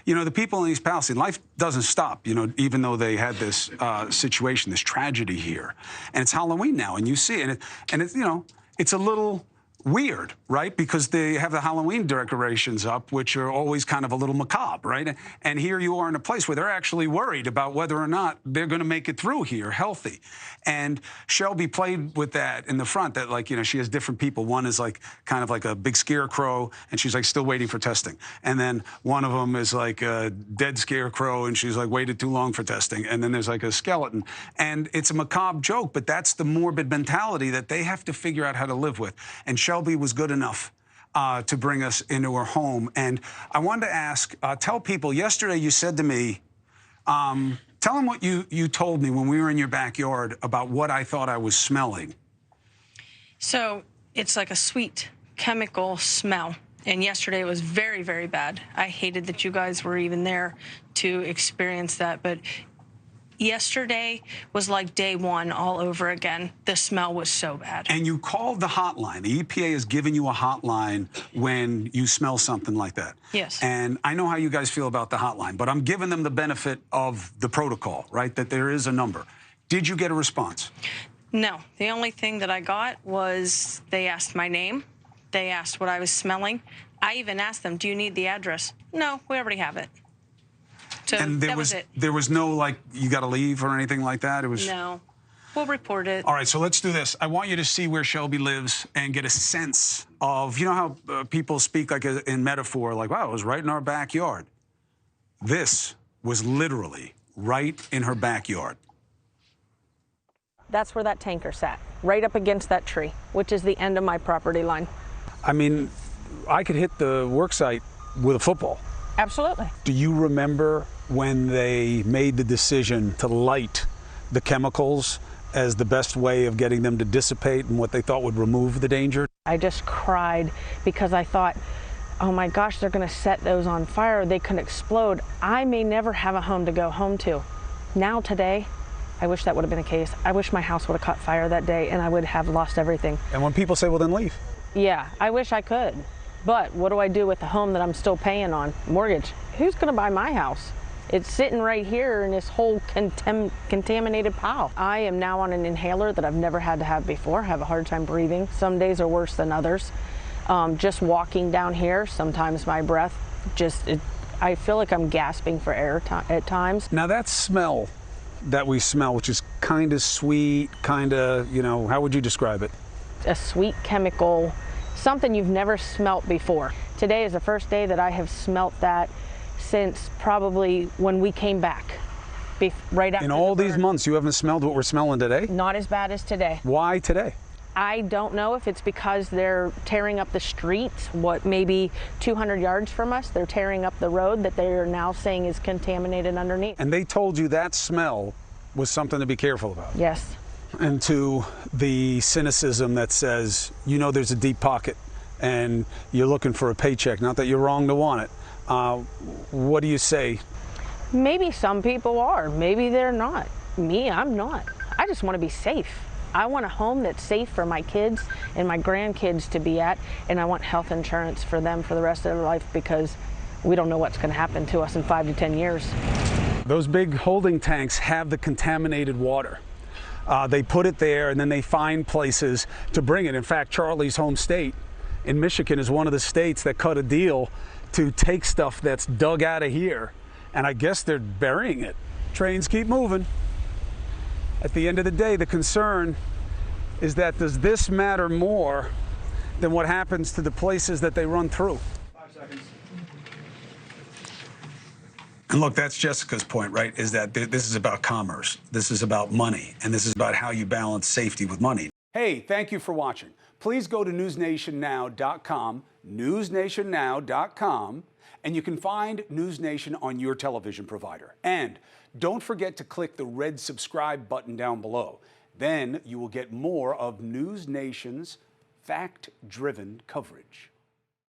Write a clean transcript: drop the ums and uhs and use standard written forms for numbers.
You know, the people in East Palestine, life doesn't stop, you know, even though they had this situation, this tragedy here. And it's Halloween now, and you see it, and it's, you know, it's a little weird, right? Because they have the Halloween decorations up, which are always kind of a little macabre, right? And here you are in a place where they're actually worried about whether or not they're going to make it through here healthy. And Shelby played with that in the front, that, like, you know, she has different people. One is like kind of like a big scarecrow, and she's like still waiting for testing. And then one of them is like a dead scarecrow, and she's like waited too long for testing. And then there's like a skeleton. And it's a macabre joke, but that's the morbid mentality that they have to figure out how to live with. And Shelby was good enough to bring us into her home. And I wanted to ask, tell people, yesterday you said to me, tell them what you told me when we were in your backyard about what I thought I was smelling. So it's like a sweet chemical smell. And yesterday it was very, very bad. I hated that you guys were even there to experience that. But yesterday was like day one all over again. The smell was so bad. And you called the hotline. The EPA has given you a hotline when you smell something like that. Yes. And I know how you guys feel about the hotline, but I'm giving them the benefit of the protocol, right? That there is a number. Did you get a response? No. The only thing that I got was they asked my name. They asked what I was smelling. I even asked them, do you need the address? No, we already have it. So and that was it. There was no, like, you got to leave or anything like that? It was... No. We'll report it. All right, so let's do this. I want you to see where Shelby lives and get a sense of, you know how people speak like in metaphor, like, wow, it was right in our backyard. This was literally right in her backyard. That's where that tanker sat, right up against that tree, which is the end of my property line. I mean, I could hit the work site with a football. Absolutely. Do you remember when they made the decision to light the chemicals as the best way of getting them to dissipate and what they thought would remove the danger? I just cried because I thought, oh my gosh, they're going to set those on fire. They could explode. I may never have a home to go home to. Now today, I wish that would have been the case. I wish my house would have caught fire that day and I would have lost everything. And when people say, well, then leave. Yeah, I wish I could. But what do I do with the home that I'm still paying on? Mortgage. Who's going to buy my house? It's sitting right here in this whole contaminated pile. I am now on an inhaler that I've never had to have before. I have a hard time breathing. Some days are worse than others. Just walking down here, sometimes my breath I feel like I'm gasping for air at times. Now that smell that we smell, which is kind of sweet, kind of, you know, how would you describe it? A sweet chemical, something you've never smelt before. Today is the first day that I have smelt that since probably when we came back, right after. In all these months, you haven't smelled what we're smelling today? Not as bad as today. Why today? I don't know if it's because they're tearing up the streets, maybe 200 yards from us, they're tearing up the road that they are now saying is contaminated underneath. And they told you that smell was something to be careful about? Yes. And to the cynicism that says, you know, there's a deep pocket and you're looking for a paycheck, not that you're wrong to want it. What do you say? Maybe some people are, maybe they're not. Me, I'm not. I just want to be safe. I want a home that's safe for my kids and my grandkids to be at, and I want health insurance for them for the rest of their life because we don't know what's going to happen to us in 5 to 10 years. Those big holding tanks have the contaminated water. They put it there and then they find places to bring it. In fact, Charlie's home state in Michigan is one of the states that cut a deal to take stuff that's dug out of here, and I guess they're burying it. Trains keep moving. At the end of the day, the concern is that does this matter more than what happens to the places that they run through? 5 seconds. And look, that's Jessica's point, right? Is that this is about commerce. This is about money. And this is about how you balance safety with money. Hey, thank you for watching. Please go to newsnationnow.com, newsnationnow.com, and you can find NewsNation on your television provider. And don't forget to click the red subscribe button down below. Then you will get more of NewsNation's fact-driven coverage.